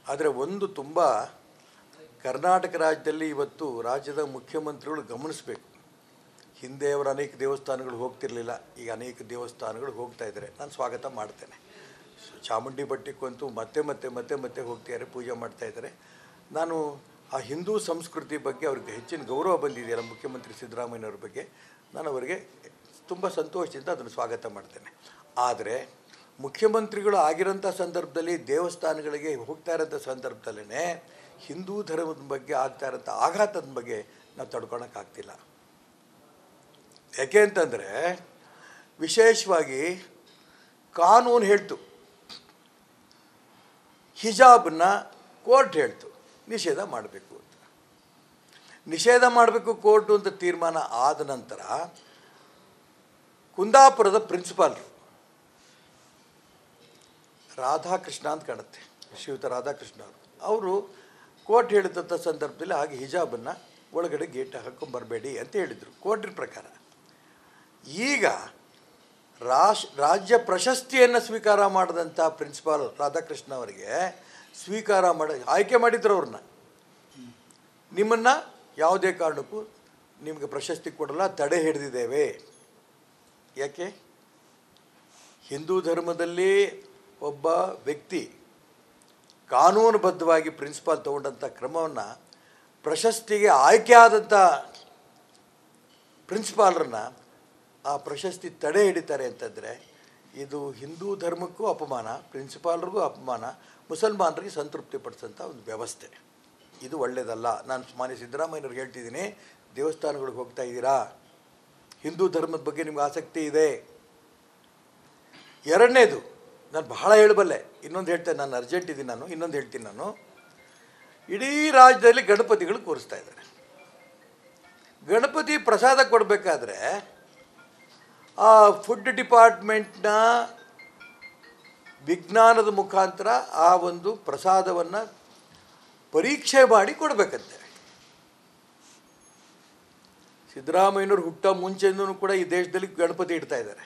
ಆದರೆ ಒಂದು ತುಂಬ ಕರ್ನಾಟಕ ರಾಜ್ಯದಲ್ಲಿ ಇವತ್ತು ರಾಜ್ಯದ ಮುಖ್ಯಮಂತ್ರಿಗಳು ಗಮನಿಸಬೇಕು. ಹಿಂದೆ ಅವರು ಅನೇಕ ದೇವಸ್ಥಾನಗಳು ಹೋಗ್ತಿರಲಿಲ್ಲ, ಈಗ ಅನೇಕ ದೇವಸ್ಥಾನಗಳು ಹೋಗ್ತಾ ಇದ್ದಾರೆ. ನಾನು ಸ್ವಾಗತ ಮಾಡ್ತೇನೆ. ಚಾಮುಂಡಿ ಬೆಟ್ಟಕ್ಕಂತೂ ಮತ್ತೆ ಮತ್ತೆ ಮತ್ತೆ ಮತ್ತೆ ಹೋಗ್ತಿದ್ದಾರೆ, ಪೂಜೆ ಮಾಡ್ತಾ ಇದ್ದಾರೆ. ನಾನು ಆ ಹಿಂದೂ ಸಂಸ್ಕೃತಿ ಬಗ್ಗೆ ಅವ್ರಿಗೆ ಹೆಚ್ಚಿನ ಗೌರವ ಬಂದಿದೆಯಲ್ಲ ಮುಖ್ಯಮಂತ್ರಿ ಸಿದ್ದರಾಮಯ್ಯನವ್ರ ಬಗ್ಗೆ, ನಾನು ಅವರಿಗೆ ತುಂಬ ಸಂತೋಷದಿಂದ ಅದನ್ನು ಸ್ವಾಗತ ಮಾಡ್ತೇನೆ. ಆದರೆ ಮುಖ್ಯಮಂತ್ರಿಗಳು ಆಗಿರೋಂಥ ಸಂದರ್ಭದಲ್ಲಿ ದೇವಸ್ಥಾನಗಳಿಗೆ ಹೋಗ್ತಾ ಇರೋಂಥ ಸಂದರ್ಭದಲ್ಲೇ ಹಿಂದೂ ಧರ್ಮದ ಬಗ್ಗೆ ಆಗ್ತಾ ಇರೋಂಥ ಆಘಾತದ ಬಗ್ಗೆ ನಾವು ತಡ್ಕೊಳಕ್ಕಾಗ್ತಿಲ್ಲ. ಯಾಕೆ ಅಂತಂದರೆ ವಿಶೇಷವಾಗಿ ಕಾನೂನು ಹೇಳ್ತು, ಹಿಜಾಬನ್ನು ಕೋರ್ಟ್ ಹೇಳ್ತು ನಿಷೇಧ ಮಾಡಬೇಕು ಅಂತ. ನಿಷೇಧ ಮಾಡಬೇಕು ಕೋರ್ಟು ಅಂತ ತೀರ್ಮಾನ ಆದ ನಂತರ ಕುಂದಾಪುರದ ಪ್ರಿನ್ಸಿಪಾಲ್ರು ರಾಧಾಕೃಷ್ಣ ಅಂತ ಕಾಣುತ್ತೆ, ಶ್ರೀಯುತ ರಾಧಾಕೃಷ್ಣ ಅವರು ಕೋರ್ಟ್ ಹೇಳಿದಂಥ ಸಂದರ್ಭದಲ್ಲಿ ಹಾಗೆ ಹಿಜಾಬನ್ನು ಒಳಗಡೆ ಗೇಟ್ ಹಾಕೊಂಬರಬೇಡಿ ಅಂತ ಹೇಳಿದರು ಕೋರ್ಟಿನ ಪ್ರಕಾರ. ಈಗ ರಾಜ್ಯ ಪ್ರಶಸ್ತಿಯನ್ನು ಸ್ವೀಕಾರ ಮಾಡಿದಂಥ ಪ್ರಿನ್ಸಿಪಾಲ್ ರಾಧಾಕೃಷ್ಣ ಅವರಿಗೆ ಆಯ್ಕೆ ಮಾಡಿದ್ರು ಅವ್ರನ್ನ. ನಿಮ್ಮನ್ನು ಯಾವುದೇ ಕಾರಣಕ್ಕೂ ನಿಮಗೆ ಪ್ರಶಸ್ತಿ ಕೊಡಲ್ಲ, ತಡೆ ಹಿಡಿದಿದ್ದೇವೆ. ಯಾಕೆ? ಹಿಂದೂ ಧರ್ಮದಲ್ಲಿ ಒಬ್ಬ ವ್ಯಕ್ತಿ ಕಾನೂನುಬದ್ಧವಾಗಿ ಪ್ರಿನ್ಸಿಪಾಲ್ ತಗೊಂಡಂಥ ಕ್ರಮವನ್ನು ಪ್ರಶಸ್ತಿಗೆ ಆಯ್ಕೆ ಆದಂಥ ಪ್ರಿನ್ಸಿಪಾಲ್ರನ್ನ ಆ ಪ್ರಶಸ್ತಿ ತಡೆ ಹಿಡಿತಾರೆ ಅಂತಂದರೆ ಇದು ಹಿಂದೂ ಧರ್ಮಕ್ಕೂ ಅಪಮಾನ, ಪ್ರಿನ್ಸಿಪಾಲ್ರಿಗೂ ಅಪಮಾನ, ಮುಸಲ್ಮಾನರಿಗೆ ಸಂತೃಪ್ತಿ ಪಡಿಸೋಂಥ ಒಂದು ವ್ಯವಸ್ಥೆ. ಇದು ಒಳ್ಳೆಯದಲ್ಲ. ನಾನು ಮಾನ್ಯ ಸಿದ್ದರಾಮಯ್ಯವ್ರಿಗೆ ಹೇಳ್ತಿದ್ದೀನಿ, ದೇವಸ್ಥಾನಗಳಿಗೆ ಹೋಗ್ತಾ ಇದ್ದೀರಾ, ಹಿಂದೂ ಧರ್ಮದ ಬಗ್ಗೆ ನಿಮ್ಗೆ ಆಸಕ್ತಿ ಇದೆ. ಎರಡನೇದು, ನಾನು ಬಹಳ ಹೇಳಬಲ್ಲೆ, ಇನ್ನೊಂದು ಹೇಳ್ತೇನೆ, ನಾನು ಅರ್ಜೆಂಟ್ ಇದ್ದೀನಿ, ಇನ್ನೊಂದು ಹೇಳ್ತೀನಿ. ಇಡೀ ರಾಜ್ಯದಲ್ಲಿ ಗಣಪತಿಗಳು ಕೂರಿಸ್ತಾ ಇದ್ದಾರೆ. ಗಣಪತಿ ಪ್ರಸಾದ ಕೊಡಬೇಕಾದ್ರೆ ಆ ಫುಡ್ ಡಿಪಾರ್ಟ್ಮೆಂಟ್ನ ವಿಜ್ಞಾನದ ಮುಖಾಂತರ ಆ ಒಂದು ಪ್ರಸಾದವನ್ನು ಪರೀಕ್ಷೆ ಮಾಡಿ ಕೊಡಬೇಕಂತೆ. ಸಿದ್ದರಾಮಯ್ಯನವ್ರು ಹುಟ್ಟ ಮುಂಚೆನೂ ಕೂಡ ಈ ದೇಶದಲ್ಲಿ ಗಣಪತಿ ಇಡ್ತಾ ಇದ್ದಾರೆ.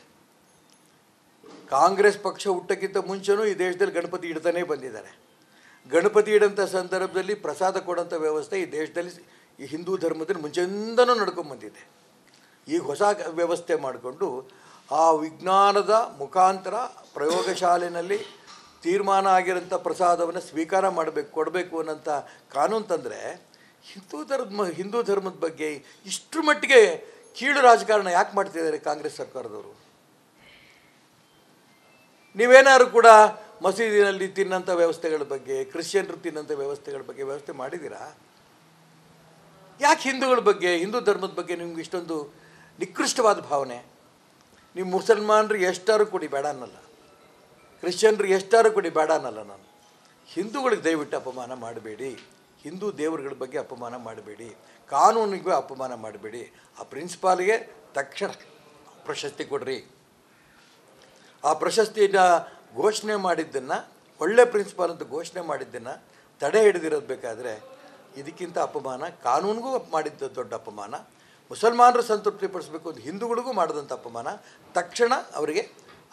ಕಾಂಗ್ರೆಸ್ ಪಕ್ಷ ಹುಟ್ಟಕ್ಕಿಂತ ಮುಂಚೆನೂ ಈ ದೇಶದಲ್ಲಿ ಗಣಪತಿ ಇಡ್ತಾನೇ ಬಂದಿದ್ದಾರೆ. ಗಣಪತಿ ಇಡೋಂಥ ಸಂದರ್ಭದಲ್ಲಿ ಪ್ರಸಾದ ಕೊಡೋಂಥ ವ್ಯವಸ್ಥೆ ಈ ದೇಶದಲ್ಲಿ ಈ ಹಿಂದೂ ಧರ್ಮದಲ್ಲಿ ಮುಂಚೆಯಿಂದನೂ ನಡ್ಕೊಂಬಂದಿದೆ. ಈಗ ಹೊಸ ವ್ಯವಸ್ಥೆ ಮಾಡಿಕೊಂಡು ಆ ವಿಜ್ಞಾನದ ಮುಖಾಂತರ ಪ್ರಯೋಗಶಾಲೆಯಲ್ಲಿ ತೀರ್ಮಾನ ಆಗಿರೋಂಥ ಪ್ರಸಾದವನ್ನು ಸ್ವೀಕಾರ ಕೊಡಬೇಕು ಅನ್ನೋಂಥ ಕಾನೂನು ತಂದರೆ ಹಿಂದೂ ಧರ್ಮದ ಬಗ್ಗೆ ಇಷ್ಟರ ಮಟ್ಟಿಗೆ ಕೀಳು ರಾಜಕಾರಣ ಯಾಕೆ ಮಾಡ್ತಿದ್ದಾರೆ ಕಾಂಗ್ರೆಸ್ ಸರ್ಕಾರದವರು? ನೀವೇನಾದ್ರು ಕೂಡ ಮಸೀದಿನಲ್ಲಿ ತಿನ್ನೋಂಥ ವ್ಯವಸ್ಥೆಗಳ ಬಗ್ಗೆ, ಕ್ರಿಶ್ಚಿಯನ್ರು ತಿನ್ನೋಂಥ ವ್ಯವಸ್ಥೆಗಳ ಬಗ್ಗೆ ವ್ಯವಸ್ಥೆ ಮಾಡಿದ್ದೀರಾ? ಯಾಕೆ ಹಿಂದೂಗಳ ಬಗ್ಗೆ, ಹಿಂದೂ ಧರ್ಮದ ಬಗ್ಗೆ ನಿಮ್ಗೆ ಇಷ್ಟೊಂದು ನಿಕೃಷ್ಟವಾದ ಭಾವನೆ? ನೀವು ಮುಸಲ್ಮಾನರಿಗೆ ಎಷ್ಟಾರು ಕೊಡಿ ಬೇಡ ಅನ್ನಲ್ಲ, ಕ್ರಿಶ್ಚಿಯನ್ರಿಗೆ ಎಷ್ಟಾರು ಕೊಡಿ ಬೇಡ ಅನ್ನಲ್ಲ. ನಾನು ಹಿಂದೂಗಳಿಗೆ ದಯವಿಟ್ಟು ಅಪಮಾನ ಮಾಡಬೇಡಿ, ಹಿಂದೂ ದೇವರುಗಳ ಬಗ್ಗೆ ಅಪಮಾನ ಮಾಡಬೇಡಿ, ಕಾನೂನಿಗೂ ಅಪಮಾನ ಮಾಡಬೇಡಿ. ಆ ಪ್ರಿನ್ಸಿಪಾಲ್ಗೆ ತಕ್ಷಣ ಪ್ರಶಸ್ತಿ ಕೊಡ್ರಿ. ಆ ಪ್ರಶಸ್ತಿಯನ್ನು ಘೋಷಣೆ ಮಾಡಿದ್ದನ್ನು, ಒಳ್ಳೆ ಪ್ರಿನ್ಸಿಪಾಲ್ ಅಂತ ಘೋಷಣೆ ಮಾಡಿದ್ದನ್ನು ತಡೆ ಹಿಡಿದಿರೋದು ಬೇಕಾದರೆ ಇದಕ್ಕಿಂತ ಅಪಮಾನ ಕಾನೂನಿಗೂ ಮಾಡಿದ್ದ ದೊಡ್ಡ ಅಪಮಾನ, ಮುಸಲ್ಮಾನರು ಸಂತೃಪ್ತಿಪಡಿಸಬೇಕು ಅಂತ ಹಿಂದೂಗಳಿಗೂ ಮಾಡಿದಂಥ ಅಪಮಾನ. ತಕ್ಷಣ ಅವರಿಗೆ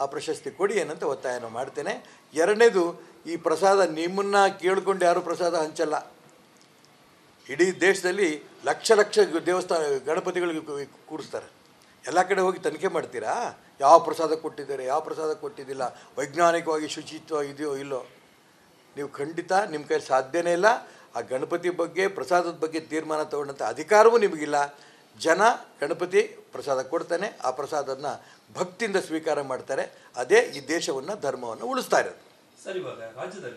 ಆ ಪ್ರಶಸ್ತಿ ಕೊಡಿ ಏನಂತ ಒತ್ತಾಯನ ಮಾಡ್ತೇನೆ. ಎರಡನೇದು, ಈ ಪ್ರಸಾದ ನಿಮ್ಮನ್ನು ಕೇಳಿಕೊಂಡು ಯಾರೂ ಪ್ರಸಾದ ಹಂಚಲ್ಲ. ಇಡೀ ದೇಶದಲ್ಲಿ ಲಕ್ಷ ಲಕ್ಷ ದೇವಸ್ಥಾನ ಗಣಪತಿಗಳಿಗೆ ಕೂರಿಸ್ತಾರೆ. ಎಲ್ಲ ಕಡೆ ಹೋಗಿ ತನಿಖೆ ಮಾಡ್ತೀರಾ? ಯಾವ ಪ್ರಸಾದ ಕೊಟ್ಟಿದ್ದಾರೆ, ಯಾವ ಪ್ರಸಾದ ಕೊಟ್ಟಿದ್ದಿಲ್ಲ, ವೈಜ್ಞಾನಿಕವಾಗಿ ಶುಚಿತ್ವ ಇದೆಯೋ ಇಲ್ಲೋ? ನೀವು ಖಂಡಿತ ನಿಮ್ಮ ಕೈಲಿ ಸಾಧ್ಯನೇ ಇಲ್ಲ. ಆ ಗಣಪತಿ ಬಗ್ಗೆ, ಪ್ರಸಾದದ ಬಗ್ಗೆ ತೀರ್ಮಾನ ತಗೊಂಡಂಥ ಅಧಿಕಾರವೂ ನಿಮಗಿಲ್ಲ. ಜನ ಗಣಪತಿ ಪ್ರಸಾದ ಕೊಡ್ತಾನೆ, ಆ ಪ್ರಸಾದವನ್ನು ಭಕ್ತಿಯಿಂದ ಸ್ವೀಕಾರ ಮಾಡ್ತಾರೆ. ಅದೇ ಈ ದೇಶವನ್ನು, ಧರ್ಮವನ್ನು ಉಳಿಸ್ತಾ ಇರೋದು.